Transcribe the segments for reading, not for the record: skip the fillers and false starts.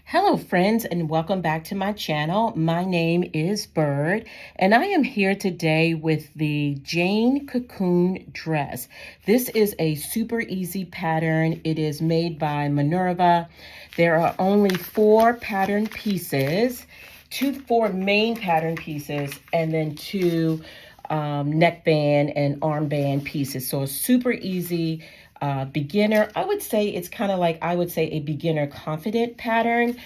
Hello friends and welcome back to my channel. My name is Byrd and I am here today with the Jane Cocoon dress. This is a super easy pattern. It is made by Minerva. There are only four pattern pieces, four main pattern pieces, and then two neckband and armband pieces. So a super easy beginner. I would say it's kind of like, I would say a beginner confident pattern.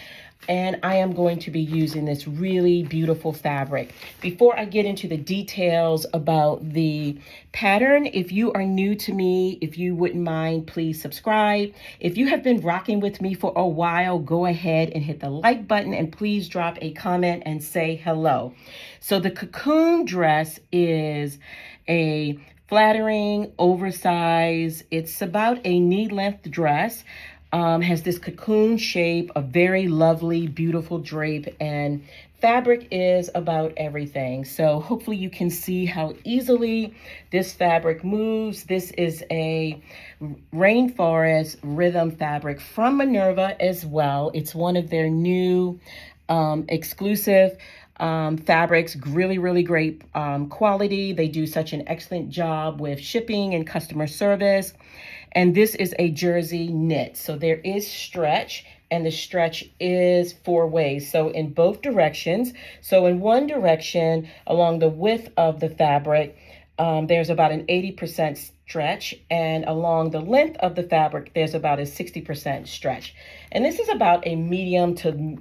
And I am going to be using this really beautiful fabric. Before I get into the details about the pattern, if you are new to me, if you wouldn't mind, please subscribe. If you have been rocking with me for a while, go ahead and hit the like button and please drop a comment and say hello. So the Cocoon dress is a flattering, oversized, it's about a knee-length dress. Has this cocoon shape, a very lovely, beautiful drape, and fabric is about everything. So hopefully you can see how easily this fabric moves. This is a Rainforest Rhythm fabric from Minerva as well. It's one of their new exclusive fabrics, really great quality. They do such an excellent job with shipping and customer service. And this is a jersey knit. So there is stretch, and the stretch is four ways. So in both directions. So in one direction, along the width of the fabric, there's about an 80% stretch, and along the length of the fabric, there's about a 60% stretch. And this is about a medium to,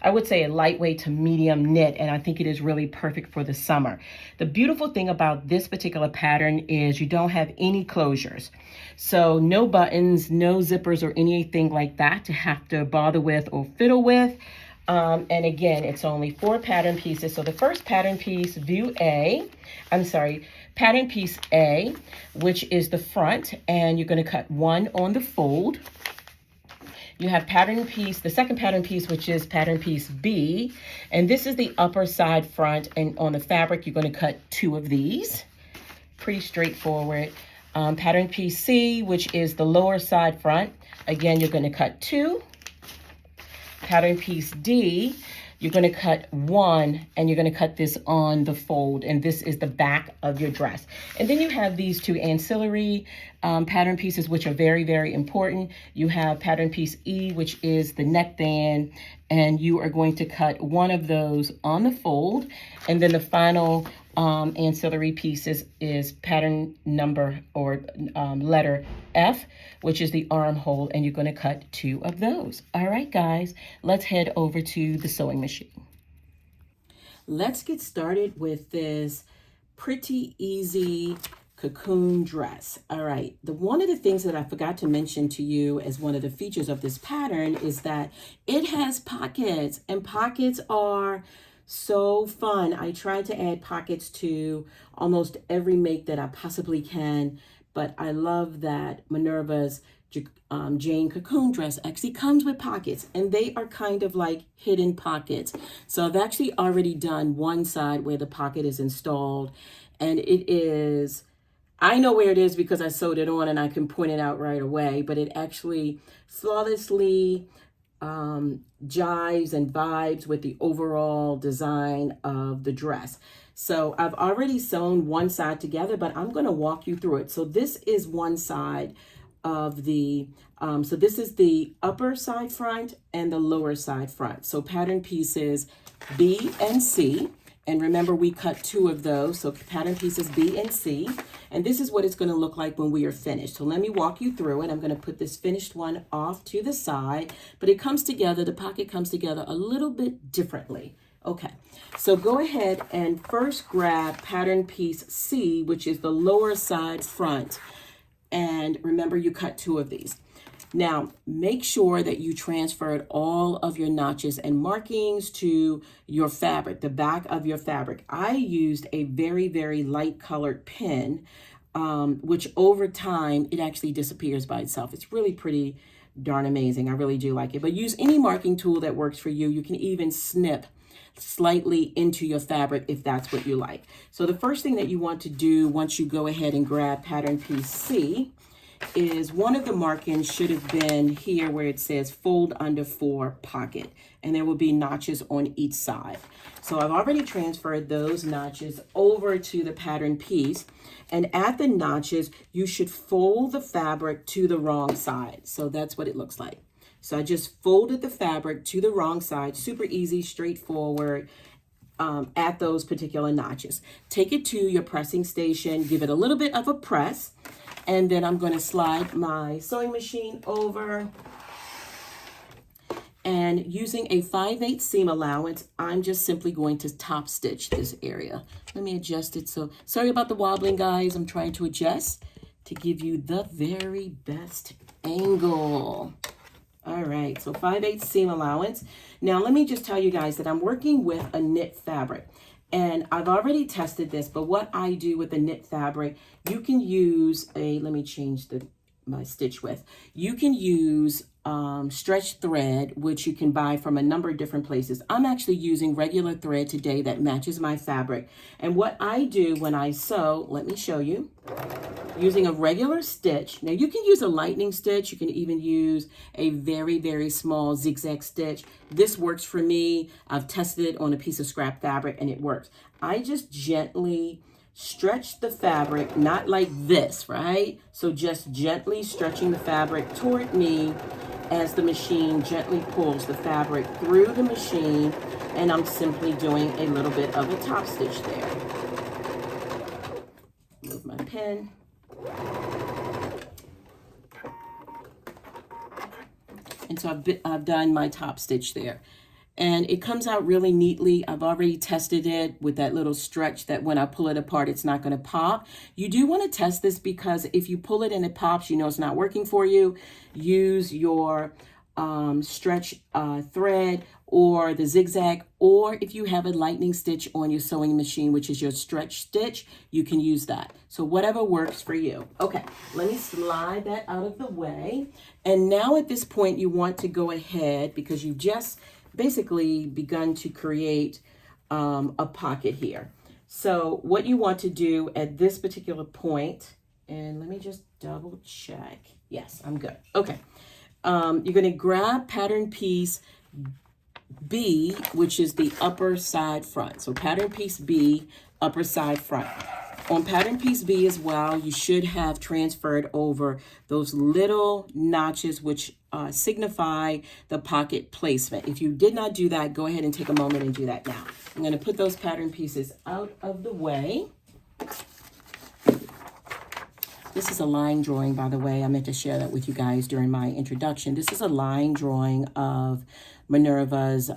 I would say a lightweight to medium knit, and I think it is really perfect for the summer. The beautiful thing about this particular pattern is you don't have any closures. So no buttons, no zippers or anything like that to have to bother with or fiddle with. And again, it's only four pattern pieces. So the first pattern piece, pattern piece A, which is the front, and you're going to cut one on the fold. You have the second pattern piece, which is pattern piece B, and this is the upper side front, and on the fabric, you're going to cut two of these. Pretty straightforward. Pattern piece C, which is the lower side front. Again, you're going to cut two. Pattern piece D, you're going to cut one, and you're going to cut this on the fold, and this is the back of your dress. And then you have these two ancillary pattern pieces, which are very important. You have pattern piece E, which is the neckband, and you are going to cut one of those on the fold. And then the final ancillary pieces is pattern number or letter F, which is the armhole, and you're going to cut two of those. All right, guys, let's head over to the sewing machine. Let's get started with this pretty easy cocoon dress. All right, one of the things that I forgot to mention to you as one of the features of this pattern is that it has pockets, and pockets are so fun. I try to add pockets to almost every make that I possibly can, but I love that Minerva's Jane Cocoon dress actually comes with pockets, and they are kind of like hidden pockets. So I've actually already done one side where the pocket is installed, and it is, I know where it is because I sewed it on and I can point it out right away, but it actually flawlessly jives and vibes with the overall design of the dress. So I've already sewn one side together, but I'm going to walk you through it. So this is one side of the, so this is the upper side front and the lower side front. So pattern pieces B and C. And remember, we cut two of those. So pattern pieces B and C. And this is what it's going to look like when we are finished. So let me walk you through it. I'm going to put this finished one off to the side, but it comes together, the pocket comes together a little bit differently. Okay, so go ahead and first grab pattern piece C, which is the lower side front. And remember, you cut two of these. Now, make sure that you transferred all of your notches and markings to your fabric, the back of your fabric. I used a very light colored pen, which over time, it actually disappears by itself. It's really pretty darn amazing. I really do like it. But use any marking tool that works for you. You can even snip slightly into your fabric if that's what you like. So the first thing that you want to do once you go ahead and grab pattern piece C is one of the markings should have been here where it says fold under 4 pocket, and there will be notches on each side. So I've already transferred those notches over to the pattern piece, and at the notches, you should fold the fabric to the wrong side. So that's what it looks like. So I just folded the fabric to the wrong side, super easy, straightforward, at those particular notches. Take it to your pressing station, give it a little bit of a press, and then I'm going to slide my sewing machine over. And using a 5/8 seam allowance, I'm just simply going to top stitch this area. Let me adjust it. So sorry about the wobbling, guys. I'm trying to adjust to give you the very best angle. All right, so 5/8 seam allowance. Now let me just tell you guys that I'm working with a knit fabric, and I've already tested this, but what I do with the knit fabric, you can use a, let me change my stitch width. You can use stretch thread, which you can buy from a number of different places. I'm actually using regular thread today that matches my fabric. And what I do when I sew, let me show you, using a regular stitch. Now you can use a lightning stitch. You can even use a very, very small zigzag stitch. This works for me. I've tested it on a piece of scrap fabric and it works. I just gently stretch the fabric, not like this, right? So just gently stretching the fabric toward me as the machine gently pulls the fabric through the machine, and I'm simply doing a little bit of a top stitch there. Move my pen. And so I've done my top stitch there. And it comes out really neatly. I've already tested it with that little stretch that when I pull it apart, it's not going to pop. You do want to test this because if you pull it and it pops, you know it's not working for you. Use your stretch thread or the zigzag, or if you have a lightning stitch on your sewing machine, which is your stretch stitch, you can use that. So whatever works for you. Okay, let me slide that out of the way. And now at this point, you want to go ahead because you've just basically begun to create a pocket here. So what you want to do at this particular point, and let me just double check. Yes, I'm good. Okay. You're going to grab pattern piece B, which is the upper side front. So pattern piece B, upper side front. On pattern piece B as well, you should have transferred over those little notches which signify the pocket placement. If you did not do that, go ahead and take a moment and do that now. I'm going to put those pattern pieces out of the way. This is a line drawing, by the way. I meant to share that with you guys during my introduction. This is a line drawing of Minerva's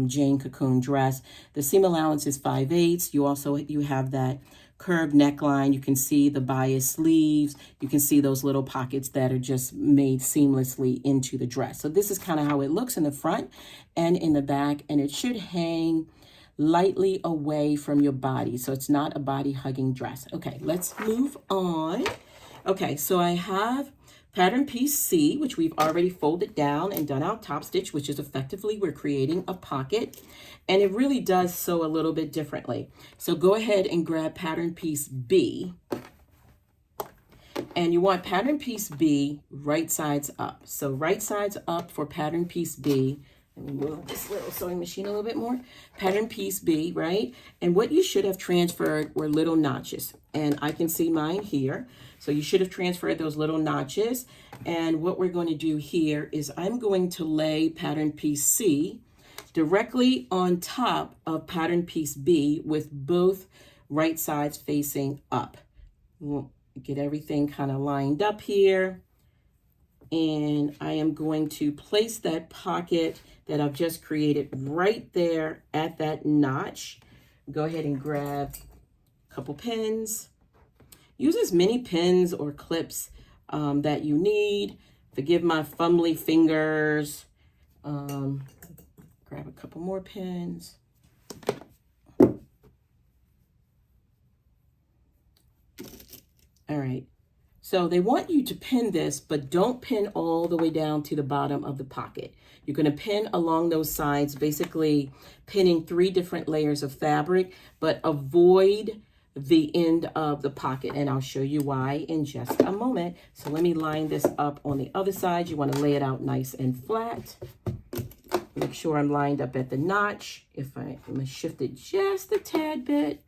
Jane Cocoon dress. The seam allowance is 5/8. You have that curved neckline. You can see the bias sleeves. You can see those little pockets that are just made seamlessly into the dress. So this is kind of how it looks in the front and in the back, and it should hang lightly away from your body. So it's not a body hugging dress. Okay, let's move on. Okay, so I have pattern piece C, which we've already folded down and done our top stitch, which is effectively we're creating a pocket. And it really does sew a little bit differently. So go ahead and grab pattern piece B. And you want pattern piece B right sides up. So right sides up for pattern piece B. Let me move this little sewing machine a little bit more. Pattern piece B, right? And what you should have transferred were little notches. And I can see mine here. So you should have transferred those little notches. And what we're going to do here is I'm going to lay pattern piece C directly on top of pattern piece B with both right sides facing up. We'll get everything kind of lined up here. And I am going to place that pocket that I've just created right there at that notch. Go ahead and grab a couple pins. Use as many pins or clips that you need. Forgive my fumbly fingers. Grab a couple more pins. All right. So they want you to pin this, but don't pin all the way down to the bottom of the pocket. You're going to pin along those sides, basically pinning 3 different layers of fabric, but avoid the end of the pocket, and I'll show you why in just a moment. So let me line this up on the other side. You want to lay it out nice and flat. Make sure I'm lined up at the notch. I'm going to shift it just a tad bit.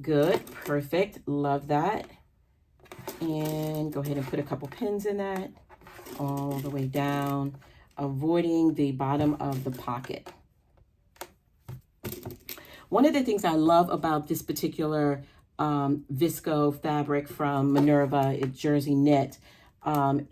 Good, perfect, love that. And go ahead and put a couple pins in that all the way down, avoiding the bottom of the pocket. One of the things I love about this particular visco fabric from Minerva, it's Jersey knit,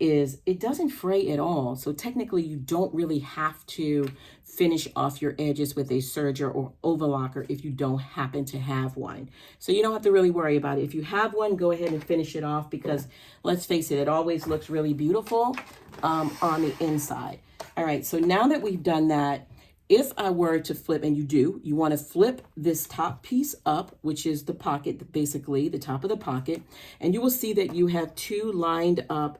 is it doesn't fray at all. So technically you don't really have to finish off your edges with a serger or overlocker if you don't happen to have one. So you don't have to really worry about it. If you have one, go ahead and finish it off, because let's face it, it always looks really beautiful on the inside. All right, so now that we've done that, if I were to flip, and you want to flip this top piece up, which is the pocket, basically the top of the pocket, and you will see that you have two lined up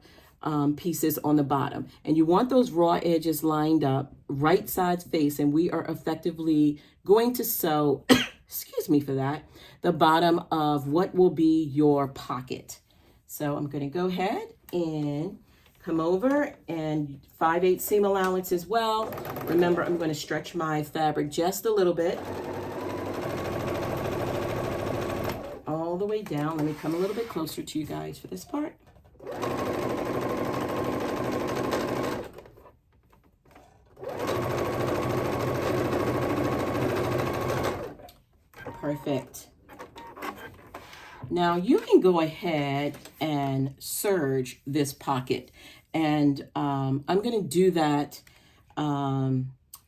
pieces on the bottom, and you want those raw edges lined up, right sides face, and we are effectively going to sew, excuse me for that, the bottom of what will be your pocket. So I'm going to go ahead and come over and 5/8 seam allowance as well. Remember, I'm going to stretch my fabric just a little bit. All the way down. Let me come a little bit closer to you guys for this part. Perfect. Now you can go ahead and serge this pocket, and I'm going to do that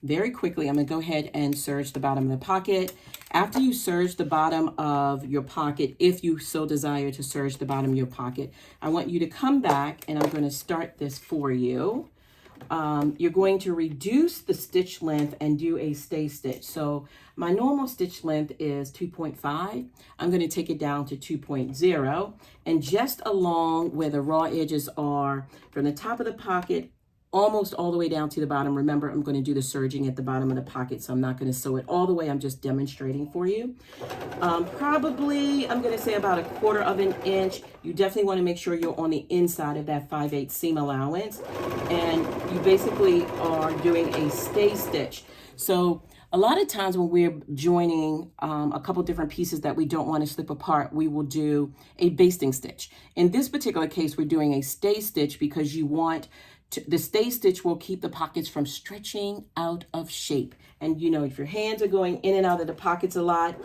very quickly. I'm going to go ahead and serge the bottom of the pocket. After you serge the bottom of your pocket, if you so desire to serge the bottom of your pocket, I want you to come back, and I'm going to start this for you. You're going to reduce the stitch length and do a stay stitch. So my normal stitch length is 2.5. I'm going to take it down to 2.0, and just along where the raw edges are from the top of the pocket almost all the way down to the bottom. Remember, I'm going to do the serging at the bottom of the pocket, so I'm not going to sew it all the way. I'm just demonstrating for you. Probably, I'm going to say about 1/4 of an inch. You definitely want to make sure you're on the inside of that 5/8 seam allowance, and you basically are doing a stay stitch. So a lot of times when we're joining a couple different pieces that we don't want to slip apart, we will do a basting stitch. In this particular case, we're doing a stay stitch because you want the stay stitch will keep the pockets from stretching out of shape. And you know, if your hands are going in and out of the pockets a lot,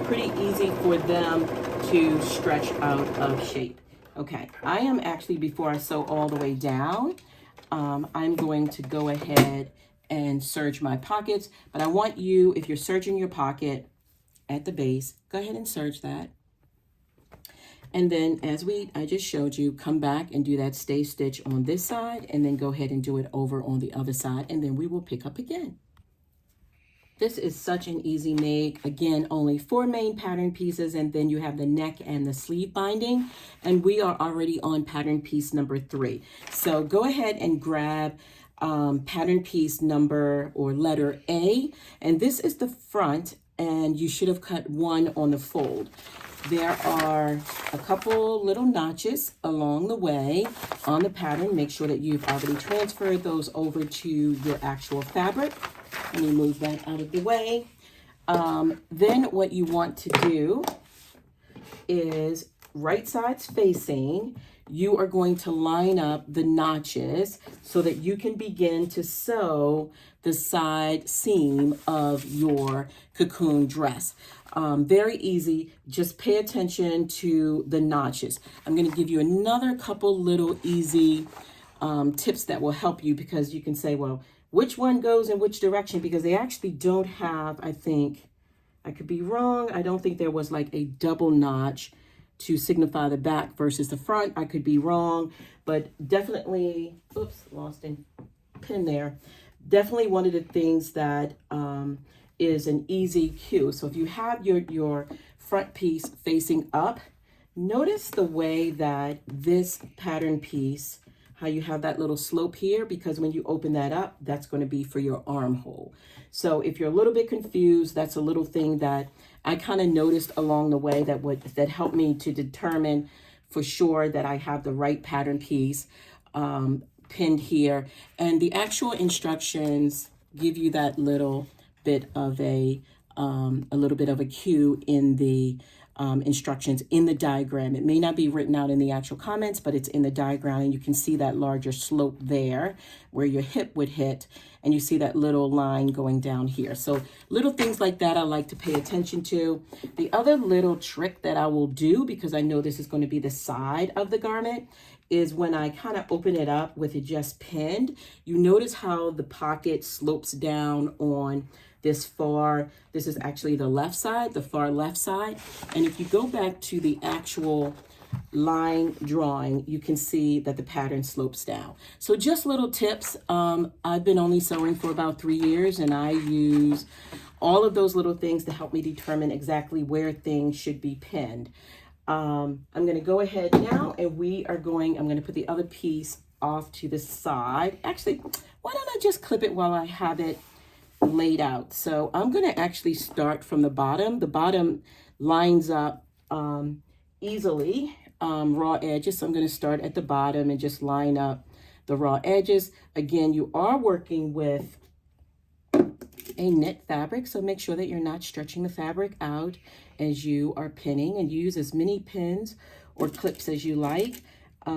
pretty easy for them to stretch out of shape. Okay, I am actually, before I sew all the way down, I'm going to go ahead and serge my pockets. But I want you, if you're serging your pocket at the base, go ahead and serge that. And then as I just showed you, come back and do that stay stitch on this side, and then go ahead and do it over on the other side, and then we will pick up again. This is such an easy make. Again, only 4 main pattern pieces, and then you have the neck and the sleeve binding, and we are already on pattern piece number 3. So go ahead and grab pattern piece number or letter A, and this is the front, and you should have cut 1 on the fold. There are a couple little notches along the way on the pattern. Make sure that you've already transferred those over to your actual fabric. Let me move that out of the way. Then what you want to do is right sides facing, you are going to line up the notches so that you can begin to sew the side seam of your cocoon dress. Very easy. Just pay attention to the notches. I'm going to give you another couple little easy tips that will help you, because you can say, well, which one goes in which direction? Because they actually don't have, I think, I could be wrong, I don't think there was like a double notch to signify the back versus the front. I could be wrong, but definitely, oops, lost a pin there. Definitely one of the things that is an easy cue. So if you have your front piece facing up, notice the way that this pattern piece how you have that little slope here, because when you open that up, that's going to be for your armhole. So if you're a little bit confused, that's a little thing that I kind of noticed along the way that helped me to determine for sure that I have the right pattern piece pinned here. And the actual instructions give you that little bit of a little bit of a cue in the instructions in the diagram. It may not be written out in the actual comments, but it's in the diagram, and you can see that larger slope there where your hip would hit, and you see that little line going down here. So little things like that I like to pay attention to. The other little trick that I will do, because I know this is going to be the side of the garment, is when I kind of open it up with it just pinned, you notice how the pocket slopes down on this is actually the left side, the far left side. And if you go back to the actual line drawing, you can see that the pattern slopes down. So just little tips. I've been only sewing for about 3 years, and I use all of those little things to help me determine exactly where things should be pinned. I'm going to go ahead now, and I'm going to put the other piece off to the side. Actually, why don't I just clip it while I have it laid out? So I'm going to actually start from the bottom. The bottom lines up easily, raw edges. So I'm going to start at the bottom and just line up the raw edges. Again, you are working with a knit fabric, so make sure that you're not stretching the fabric out as you are pinning, and use as many pins or clips as you like. I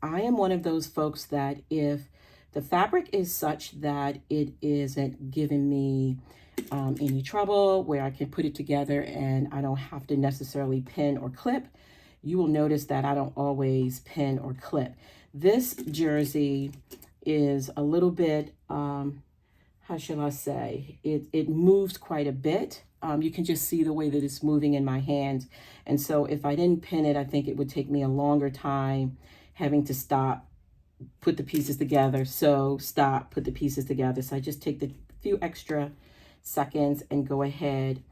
am one of those folks that if the fabric is such that it isn't giving me any trouble, where I can put it together and I don't have to necessarily pin or clip, you will notice that I don't always pin or clip. This jersey is a little bit, how shall I say, it moves quite a bit. You can just see the way that it's moving in my hands. And so if I didn't pin it, I think it would take me a longer time having to stop, put the pieces together. So stop, put the pieces together. So I just take the few extra seconds and go ahead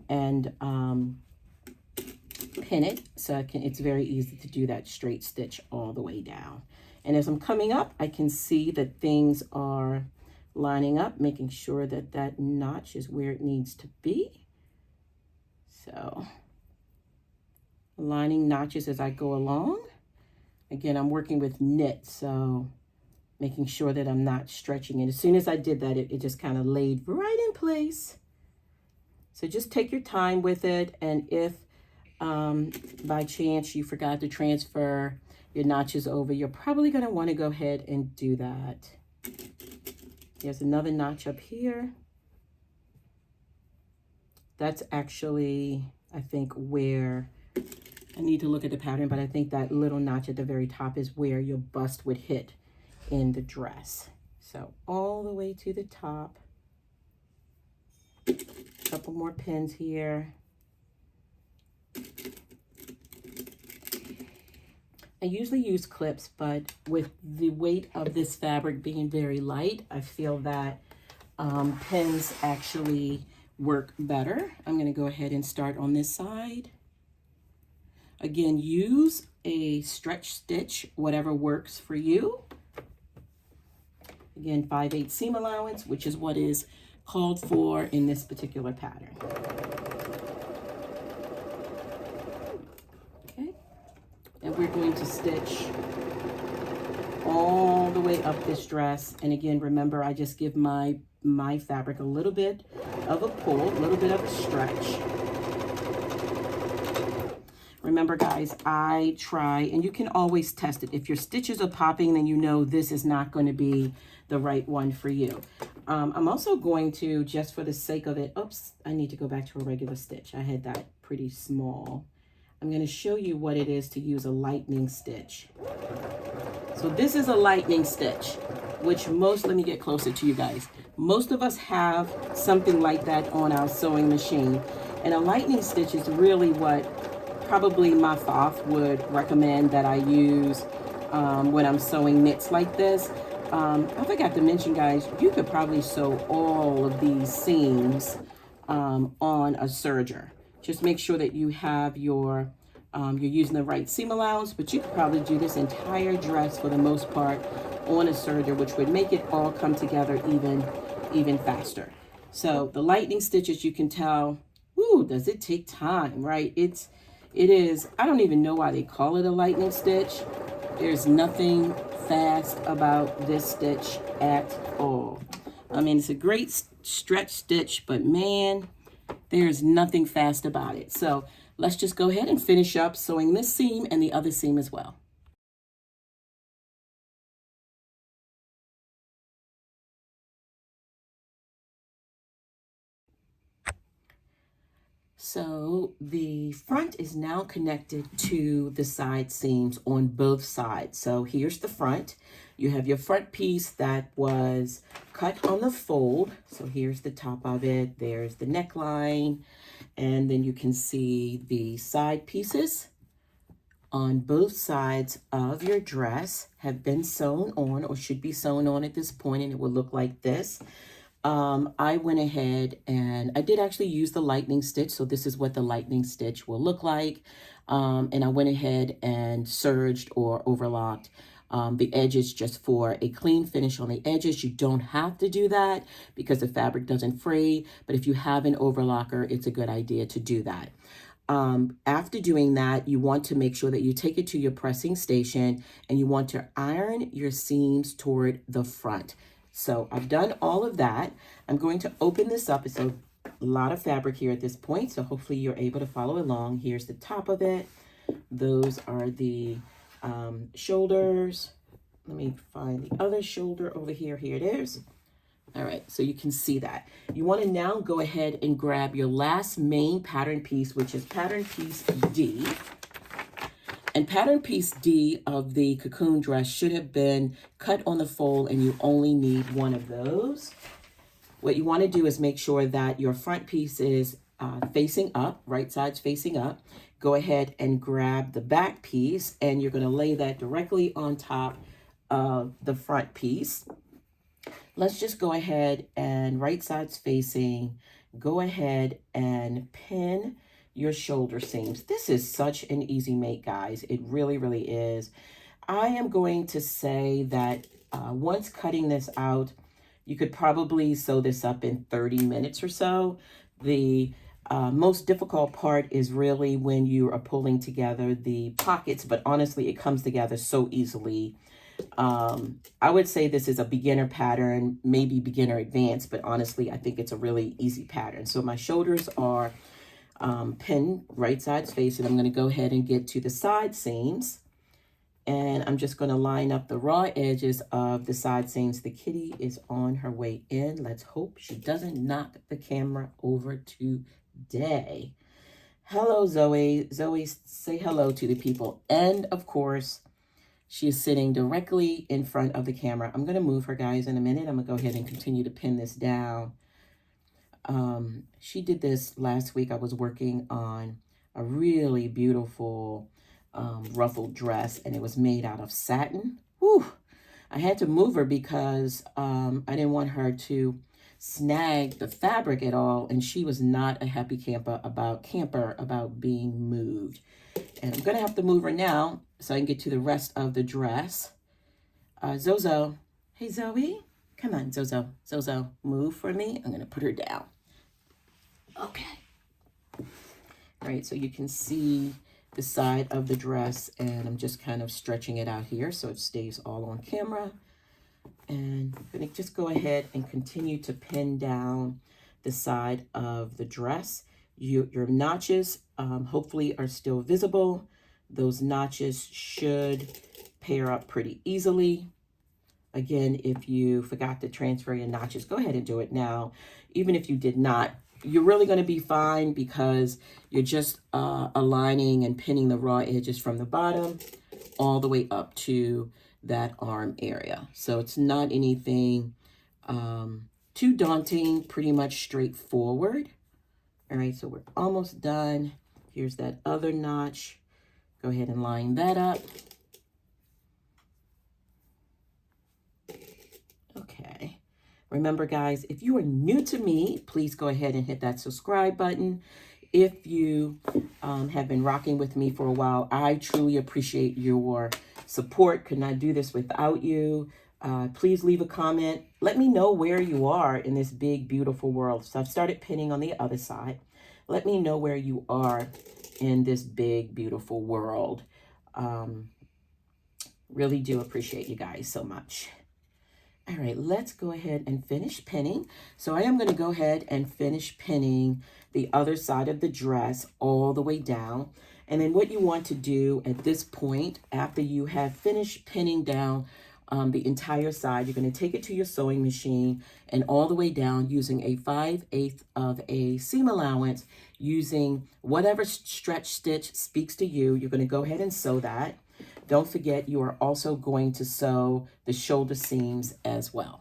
and pin it. So it's very easy to do that straight stitch all the way down. And as I'm coming up, I can see that things are lining up, making sure that that notch is where it needs to be. So aligning notches as I go along. Again, I'm working with knit, so making sure that I'm not stretching it. As soon as I did that, it just kind of laid right in place. So just take your time with it, and if by chance you forgot to transfer your notches over, you're probably going to want to go ahead and do that. There's another notch up here. That's actually, I think, where I need to look at the pattern, but I think that little notch at the very top is where your bust would hit in the dress. So all the way to the top. A couple more pins here. I usually use clips, but with the weight of this fabric being very light, I feel that pins actually work better. I'm going to go ahead and start on this side. Again, use a stretch stitch, whatever works for you. Again, 5/8 seam allowance, which is what is called for in this particular pattern. And we're going to stitch all the way up this dress. And again, remember, I just give my fabric a little bit of a pull, a little bit of a stretch. Remember, guys, I try, and you can always test it. If your stitches are popping, then you know this is not going to be the right one for you. I'm also going to, just for the sake of it, oops, I need to go back to a regular stitch. I had that pretty small. I'm going to show you what it is to use a lightning stitch. So this is a lightning stitch, which let me get closer to you guys. Most of us have something like that on our sewing machine. And a lightning stitch is really what probably my FOF would recommend that I use when I'm sewing knits like this. I forgot to mention, guys, you could probably sew all of these seams on a serger. Just make sure that you have your you're using the right seam allowance, but you could probably do this entire dress for the most part on a serger, which would make it all come together even faster. So the lightning stitches, you can tell, woo, does it take time, right? It is, I don't even know why they call it a lightning stitch. There's nothing fast about this stitch at all. I mean, it's a great stretch stitch, but man, there's nothing fast about it. So let's just go ahead and finish up sewing this seam and the other seam as well. So the front is now connected to the side seams on both sides. So here's the front. You have your front piece that was cut on the fold. So here's the top of it. There's the neckline. And then you can see the side pieces on both sides of your dress have been sewn on, or should be sewn on at this point, and it will look like this. I went ahead and I did actually use the lightning stitch. So this is what the lightning stitch will look like. And I went ahead and serged or overlocked the edges just for a clean finish on the edges. You don't have to do that because the fabric doesn't fray. But if you have an overlocker, it's a good idea to do that. After doing that, you want to make sure that you take it to your pressing station and you want to iron your seams toward the front. So I've done all of that. I'm going to open this up. It's a lot of fabric here at this point, so hopefully you're able to follow along. Here's the top of it. Those are the shoulders. Let me find the other shoulder over here. Here it is. All right, so you can see that. You want to now go ahead and grab your last main pattern piece, which is pattern piece D. And pattern piece D of the cocoon dress should have been cut on the fold, and you only need one of those. What you want to do is make sure that your front piece is facing up, right side's facing up. Go ahead and grab the back piece, and you're going to lay that directly on top of the front piece. Let's just go ahead and right side's facing, go ahead and pin your shoulder seams. This is such an easy make, guys. It really, really is. I am going to say that once cutting this out, you could probably sew this up in 30 minutes or so. The most difficult part is really when you are pulling together the pockets, but honestly, it comes together so easily. I would say this is a beginner pattern, maybe beginner advanced, but honestly, I think it's a really easy pattern. So my shoulders are pinned right sides facing. I'm going to go ahead and get to the side seams, and I'm just going to line up the raw edges of the side seams. The kitty is on her way in. Let's hope she doesn't knock the camera over today. Hello, Zoe. Zoe, say hello to the people. And of course, she is sitting directly in front of the camera. I'm going to move her, guys, in a minute. I'm going to go ahead and continue to pin this down. She did this last week. I was working on a really beautiful ruffled dress, and it was made out of satin. Whew. I had to move her because I didn't want her to snag the fabric at all, and she was not a happy camper about being moved. And I'm going to have to move her now so I can get to the rest of the dress. Zozo. Hey, Zoe. Come on, Zozo. Zozo, move for me. I'm going to put her down. Okay. All right, so you can see the side of the dress, and I'm just kind of stretching it out here so it stays all on camera. And I'm going to just go ahead and continue to pin down the side of the dress. Your notches hopefully are still visible. Those notches should pair up pretty easily. Again, if you forgot to transfer your notches, go ahead and do it now. Even if you did not, you're really going to be fine because you're just aligning and pinning the raw edges from the bottom all the way up to that arm area. So it's not anything too daunting, pretty much straightforward. All right, so we're almost done. Here's that other notch. Go ahead and line that up. Okay. Remember, guys, if you are new to me, please go ahead and hit that subscribe button. If you have been rocking with me for a while, I truly appreciate your support. Could not do this without you. Please leave a comment. Let me know where you are in this big, beautiful world. So I've started pinning on the other side. Let me know where you are in this big, beautiful world. Really do appreciate you guys so much. All right, let's go ahead and finish pinning. So I am going to go ahead and finish pinning the other side of the dress all the way down. And then what you want to do at this point, after you have finished pinning down the entire side, you're going to take it to your sewing machine and all the way down using a 5/8 of a seam allowance, using whatever stretch stitch speaks to you. You're going to go ahead and sew that. Don't forget, you are also going to sew the shoulder seams as well.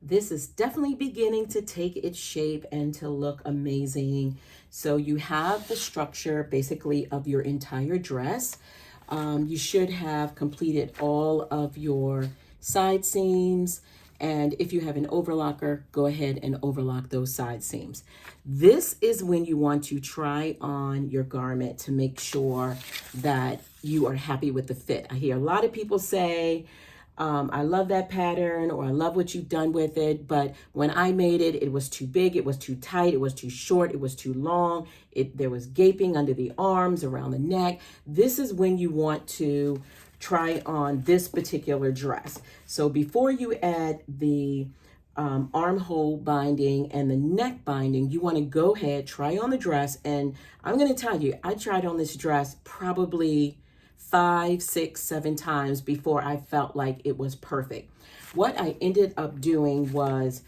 This is definitely beginning to take its shape and to look amazing. So you have the structure basically of your entire dress. You should have completed all of your side seams. And if you have an overlocker, go ahead and overlock those side seams. This is when you want to try on your garment to make sure that you are happy with the fit. I hear a lot of people say, I love that pattern, or I love what you've done with it, but when I made it, it was too big, it was too tight, it was too short, it was too long, there was gaping under the arms, around the neck. This is when you want to try on this particular dress. So before you add the armhole binding and the neck binding, you want to go ahead, try on the dress, and I'm going to tell you, I tried on this dress probably 5, 6, 7 times before I felt like it was perfect. What I ended up doing was,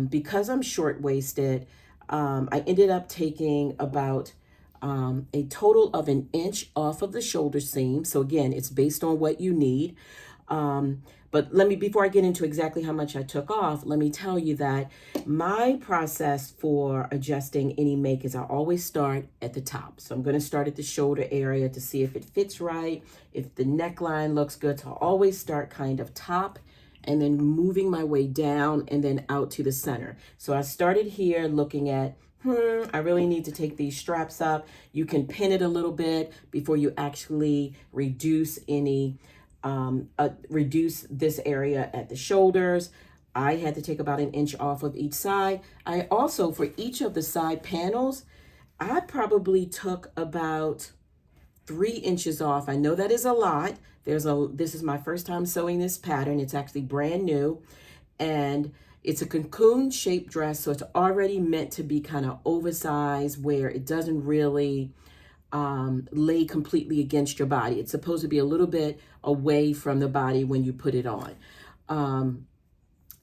because I'm short-waisted, I ended up taking about a total of 1 inch off of the shoulder seam. So again, it's based on what you need. But before I get into exactly how much I took off, let me tell you that my process for adjusting any make is I always start at the top. So I'm going to start at the shoulder area to see if it fits right, if the neckline looks good. So I always start kind of top and then moving my way down and then out to the center. So I started here looking at, I really need to take these straps up. You can pin it a little bit before you actually reduce reduce this area at the shoulders. I had to take about 1 inch off of each side. I also, for each of the side panels, I probably took about 3 inches off. I know that is a lot. This is my first time sewing this pattern. It's actually brand new, and it's a cocoon shaped dress, so it's already meant to be kind of oversized where it doesn't really lay completely against your body. It's supposed to be a little bit away from the body when you put it on.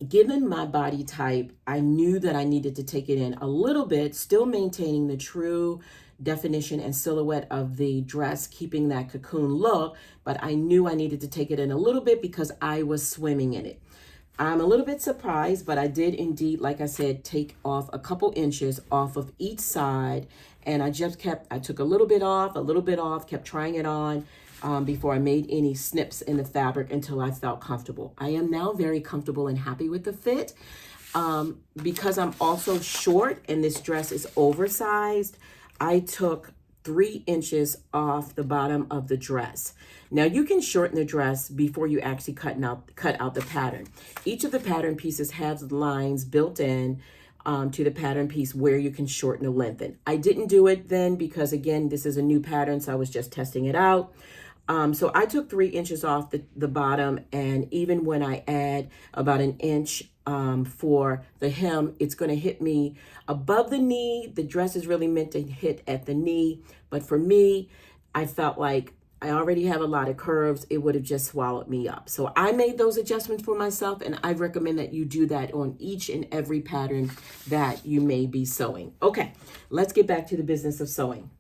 Given my body type, I knew that I needed to take it in a little bit, still maintaining the true definition and silhouette of the dress, keeping that cocoon look, but I knew I needed to take it in a little bit because I was swimming in it. I'm a little bit surprised, but I did indeed, like I said, take off a couple inches off of each side. And I took a little bit off, kept trying it on before I made any snips in the fabric until I felt comfortable. I am now very comfortable and happy with the fit. Because I'm also short and this dress is oversized, I took 3 inches off the bottom of the dress. Now you can shorten the dress before you actually cut out the pattern. Each of the pattern pieces has lines built in to the pattern piece where you can shorten or lengthen. I didn't do it then because, again, this is a new pattern, so I was just testing it out. So I took 3 inches off the bottom, and even when I add about 1 inch for the hem, it's going to hit me above the knee. The dress is really meant to hit at the knee, but for me, I felt like I already have a lot of curves. It would have just swallowed me up. So I made those adjustments for myself, and I recommend that you do that on each and every pattern that you may be sewing. Okay, let's get back to the business of sewing.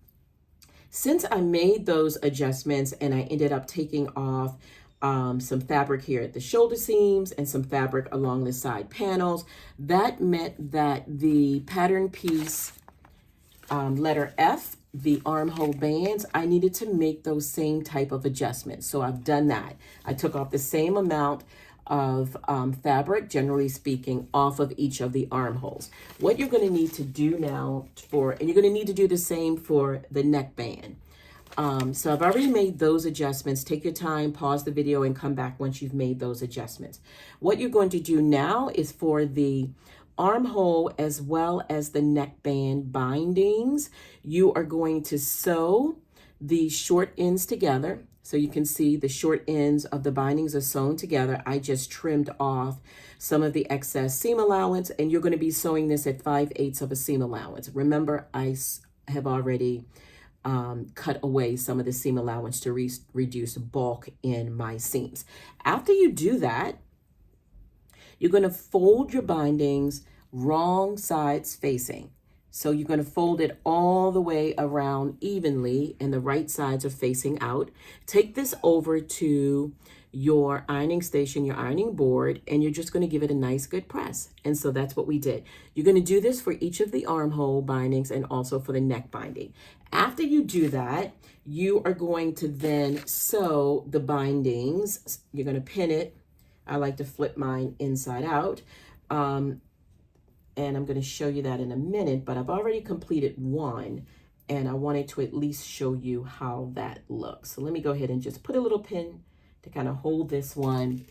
Since I made those adjustments and I ended up taking off some fabric here at the shoulder seams and some fabric along the side panels, that meant that the pattern piece letter F the armhole bands, I needed to make those same type of adjustments. So I've done that. I took off the same amount of fabric, generally speaking, off of each of the armholes. What you're going to need to do now and you're going to need to do the same for the neckband. So I've already made those adjustments. Take your time, pause the video, and come back once you've made those adjustments. What you're going to do now is for the armhole as well as the neckband bindings, you are going to sew the short ends together. So you can see the short ends of the bindings are sewn together. I just trimmed off some of the excess seam allowance, and you're going to be sewing this at 5/8 of a seam allowance. Remember, I have already cut away some of the seam allowance to reduce bulk in my seams. After you do that, you're going to fold your bindings wrong sides facing. So you're going to fold it all the way around evenly, and the right sides are facing out. Take this over to your ironing station, your ironing board, and you're just going to give it a nice good press. And so that's what we did. You're going to do this for each of the armhole bindings and also for the neck binding. After you do that, you are going to then sew the bindings. You're going to pin it. I like to flip mine inside out. And I'm going to show you that in a minute, but I've already completed one, and I wanted to at least show you how that looks. So let me go ahead and just put a little pin to kind of hold this one.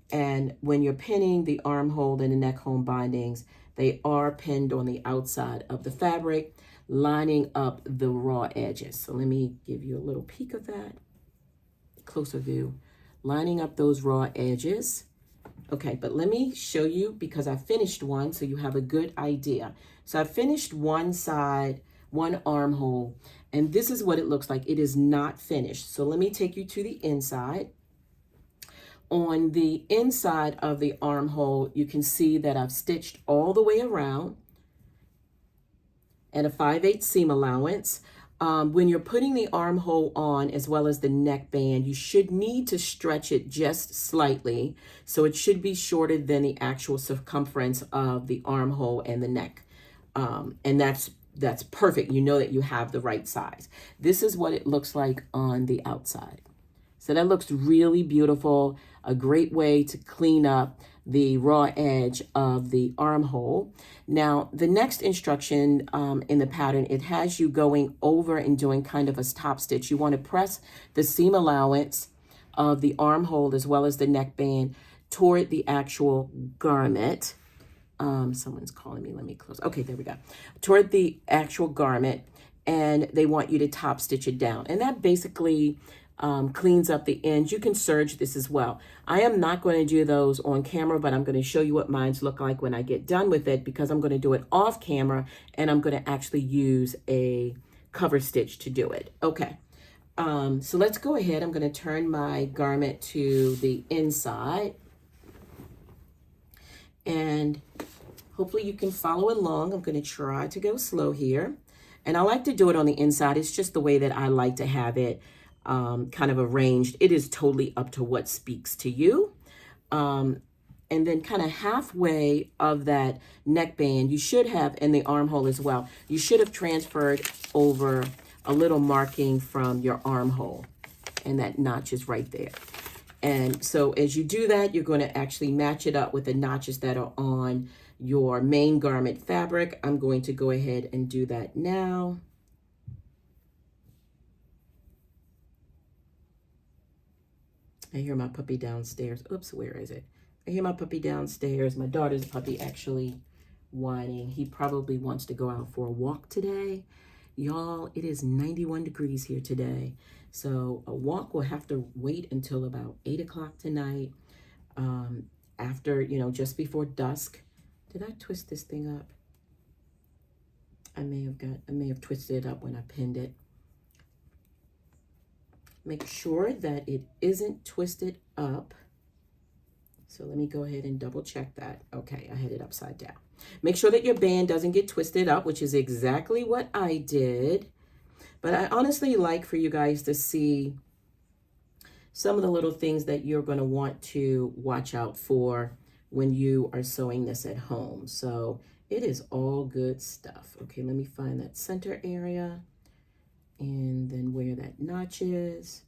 And when you're pinning the armhole and the neck hole bindings, they are pinned on the outside of the fabric, lining up the raw edges. So let me give you a little peek of that, closer view, lining up those raw edges. Okay, but let me show you, because I finished one so you have a good idea. So I finished one side, one armhole, and this is what it looks like. It is not finished. So let me take you to the inside. On the inside of the armhole, you can see that I've stitched all the way around and a 5/8 seam allowance. When you're putting the armhole on as well as the neckband, you should need to stretch it just slightly. So it should be shorter than the actual circumference of the armhole and the neck. And that's perfect. You know that you have the right size. This is what it looks like on the outside. So that looks really beautiful. A great way to clean up the raw edge of the armhole. Now, the next instruction in the pattern, it has you going over and doing kind of a top stitch. You want to press the seam allowance of the armhole as well as the neckband toward the actual garment. Someone's calling me. Let me close. Okay, there we go. Toward the actual garment, and they want you to top stitch it down. And that basically cleans up the ends. You can serge this as well. I am not going to do those on camera, but I'm going to show you what mine look like when I get done with it, because I'm going to do it off camera, and I'm going to actually use a cover stitch to do it. Okay, so let's go ahead. I'm going to turn my garment to the inside, and hopefully you can follow along. I'm going to try to go slow here, and I like to do it on the inside. It's just the way that I like to have it kind of arranged. It is totally up to what speaks to you. And then kind of halfway of that neckband, you should have, in the armhole as well, you should have transferred over a little marking from your armhole, and that notch is right there. And so as you do that, you're going to actually match it up with the notches that are on your main garment fabric. I'm going to go ahead and do that now. I hear my puppy downstairs. Oops, where is it? I hear my puppy downstairs. My daughter's puppy actually whining. He probably wants to go out for a walk today. Y'all, it is 91 degrees here today. So a walk will have to wait until about 8 o'clock tonight. After, just before dusk. Did I twist this thing up? I may have twisted it up when I pinned it. Make sure that it isn't twisted up. So let me go ahead and double check that. Okay, I had it upside down. Make sure that your band doesn't get twisted up, which is exactly what I did. But I honestly like for you guys to see some of the little things that you're going to want to watch out for when you are sewing this at home. So it is all good stuff. Okay, let me find that center area. and then where that notch is,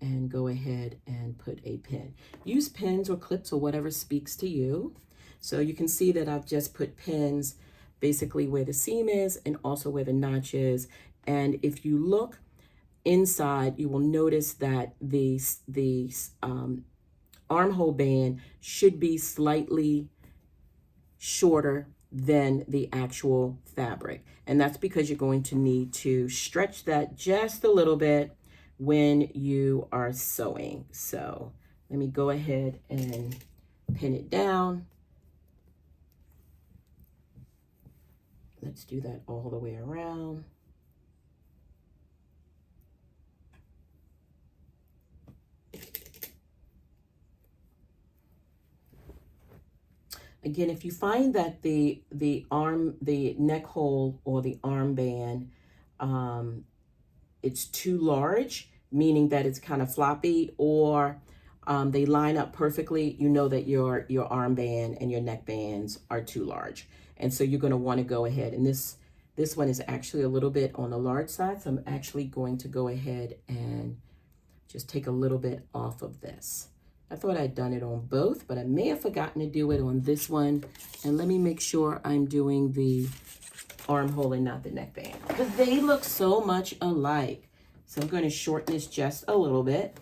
and go ahead and put a pin. Use pins or clips or whatever speaks to you. So you can see that I've just put pins basically where the seam is and also where the notch is. And if you look inside, you will notice that the armhole band should be slightly shorter than the actual fabric. And that's because you're going to need to stretch that just a little bit when you are sewing. So let me go ahead and pin it down. Let's do that all the way around. Again, if you find that the neck hole or the armband, it's too large, meaning that it's kind of floppy, or they line up perfectly, you know that your armband and your neck bands are too large. And so you're going to want to go ahead, and this one is actually a little bit on the large side, so I'm actually going to go ahead and just take a little bit off of this. I thought I'd done it on both, but I may have forgotten to do it on this one. And let me make sure I'm doing the armhole and not the neckband, because they look so much alike. So I'm going to shorten this just a little bit.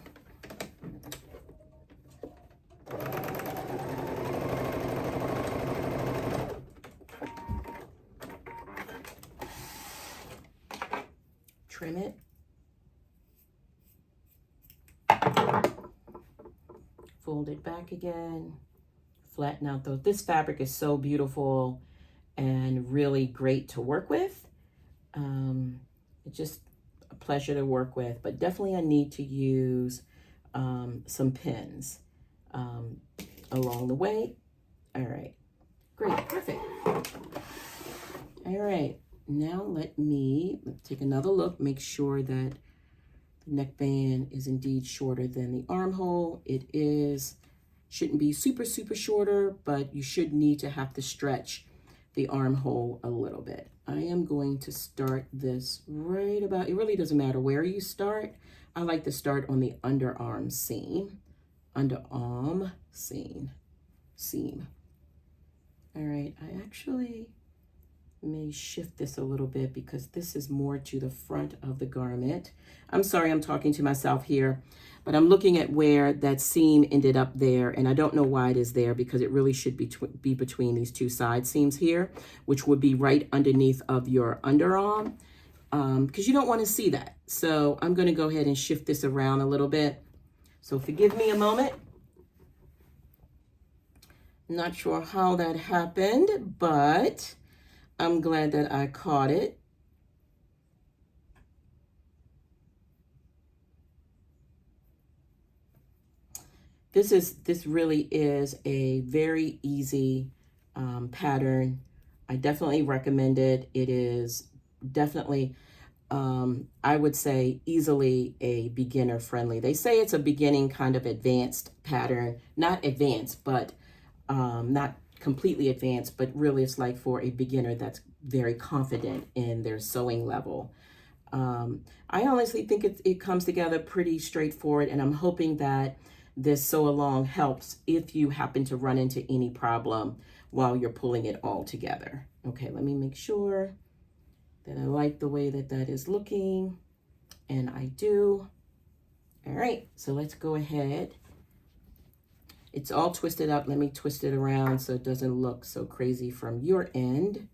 Trim it. Fold it back again. Flatten out those. This fabric is so beautiful and really great to work with. It's just a pleasure to work with, but definitely I need to use some pins along the way. All right, great, perfect. All right, now let's take another look, make sure that the neckband is indeed shorter than the armhole. It is, shouldn't be super shorter, but you should need to have to stretch the armhole a little bit. I am going to start this right about, it really doesn't matter where you start. I like to start on the underarm seam. Underarm seam. All right, I actually may shift this a little bit because this is more to the front of the garment. I'm sorry, I'm talking to myself here, but I'm looking at where that seam ended up there, and I don't know why it is there because it really should be between these two side seams here, which would be right underneath of your underarm, because you don't want to see that. So I'm going to go ahead and shift this around a little bit. So forgive me a moment. Not sure how that happened, but I'm glad that I caught it. This really is a very easy pattern. I definitely recommend it. It is definitely, I would say, easily a beginner friendly. They say it's a beginning kind of advanced pattern, not advanced, but not completely advanced, but really it's like for a beginner that's very confident in their sewing level. I honestly think it comes together pretty straightforward, and I'm hoping that this sew along helps if you happen to run into any problem while you're pulling it all together. Okay, let me make sure that I like the way that that is looking, and I do. All right, so let's go ahead. It's all twisted up. Let me twist it around so it doesn't look so crazy from your end.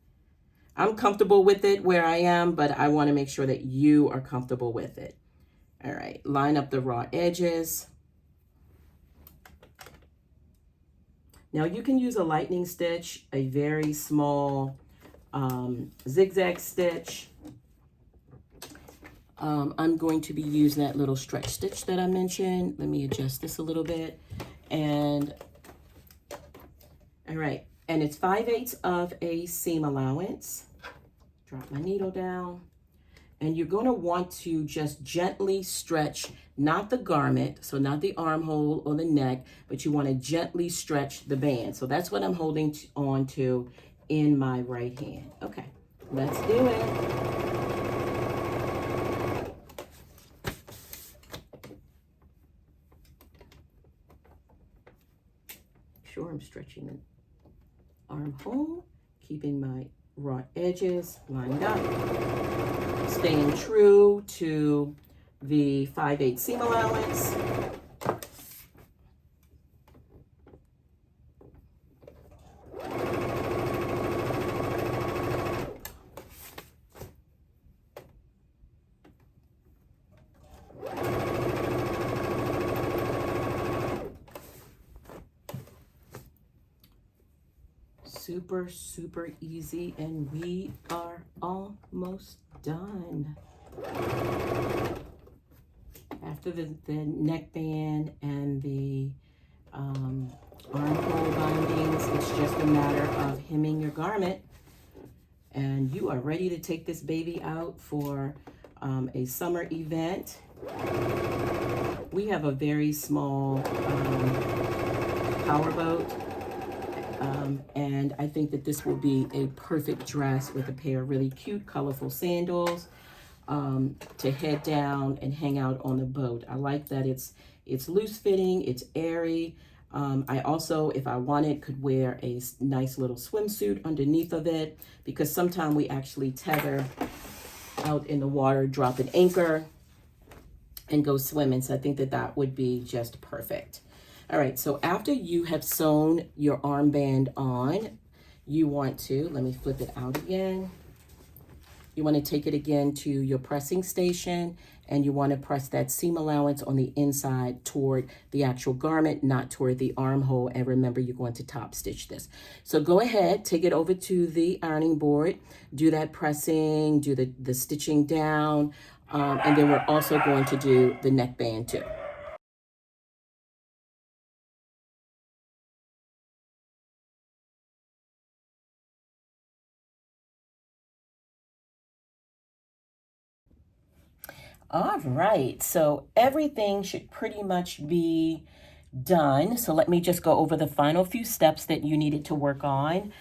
I'm comfortable with it where I am, but I want to make sure that you are comfortable with it. All right, line up the raw edges. Now you can use a lightning stitch, a very small zigzag stitch. I'm going to be using that little stretch stitch that I mentioned. Let me adjust this a little bit. And all right, and it's 5/8 of a seam allowance. Drop my needle down, and you're going to want to just gently stretch, not the garment, so not the armhole or the neck, but you want to gently stretch the band. So that's what I'm holding on to in my right hand. Okay, let's do it. sure I'm stretching the armhole, keeping my raw edges lined up, staying true to the 5/8 seam allowance. Super, super easy, and we are almost done. After the neckband and the armhole bindings, it's just a matter of hemming your garment, and you are ready to take this baby out for a summer event. We have a very small powerboat. And I think that this will be a perfect dress with a pair of really cute, colorful sandals to head down and hang out on the boat. I like that it's loose fitting, it's airy. I also, if I wanted, could wear a nice little swimsuit underneath of it, because sometimes we actually tether out in the water, drop an anchor, and go swimming. So I think that that would be just perfect. All right, so after you have sewn your armband on, you want to, let me flip it out again. You want to take it again to your pressing station, and you want to press that seam allowance on the inside toward the actual garment, not toward the armhole. And remember, you're going to top stitch this. So go ahead, take it over to the ironing board, do that pressing, do the stitching down, and then we're also going to do the neckband too. All right, so everything should pretty much be done. So let me just go over the final few steps that you needed to work on.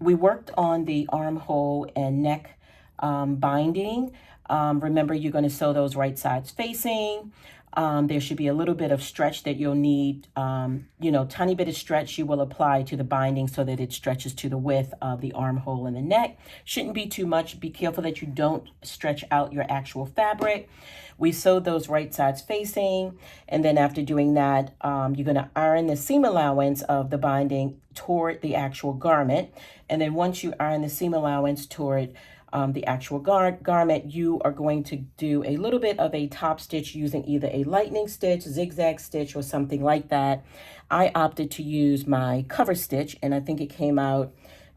We worked on the armhole and neck binding. Remember, you're going to sew those right sides facing. There should be a little bit of stretch that you'll need, tiny bit of stretch you will apply to the binding so that it stretches to the width of the armhole and the neck. Shouldn't be too much. Be careful that you don't stretch out your actual fabric. We sewed those right sides facing, and then after doing that, you're going to iron the seam allowance of the binding toward the actual garment. And then once you iron the seam allowance toward the actual garment, you are going to do a little bit of a top stitch using either a lightning stitch, zigzag stitch, or something like that. I opted to use my cover stitch, and I think it came out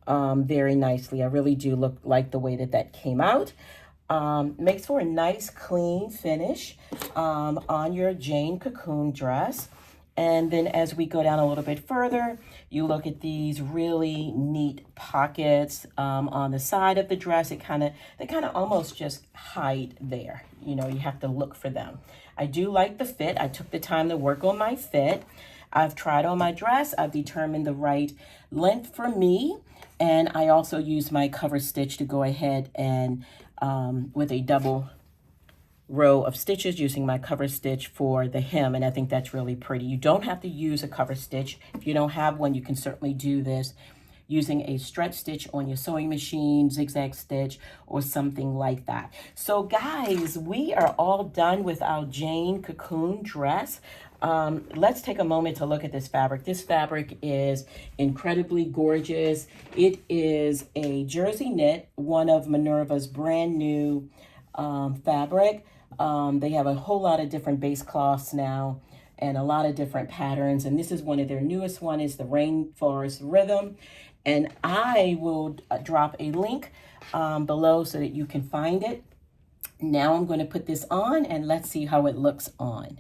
very nicely. I really do like the way that came out. Makes for a nice clean finish on your Jane Cocoon dress. And then as we go down a little bit further, you look at these really neat pockets on the side of the dress. They kind of almost just hide there. You know, you have to look for them. I do like the fit. I took the time to work on my fit. I've tried on my dress. I've determined the right length for me. And I also used my cover stitch to go ahead and with a double row of stitches using my cover stitch for the hem, and I think that's really pretty. You don't have to use a cover stitch. If you don't have one, you can certainly do this using a stretch stitch on your sewing machine, zigzag stitch, or something like that. So guys, we are all done with our Jane Cocoon dress. Let's take a moment to look at this fabric. This fabric is incredibly gorgeous. It is a jersey knit, one of Minerva's brand new fabric. They have a whole lot of different base cloths now and a lot of different patterns. And this is one of their newest one, is the Rainforest Rhythm. And I will drop a link below so that you can find it. Now I'm going to put this on and let's see how it looks on.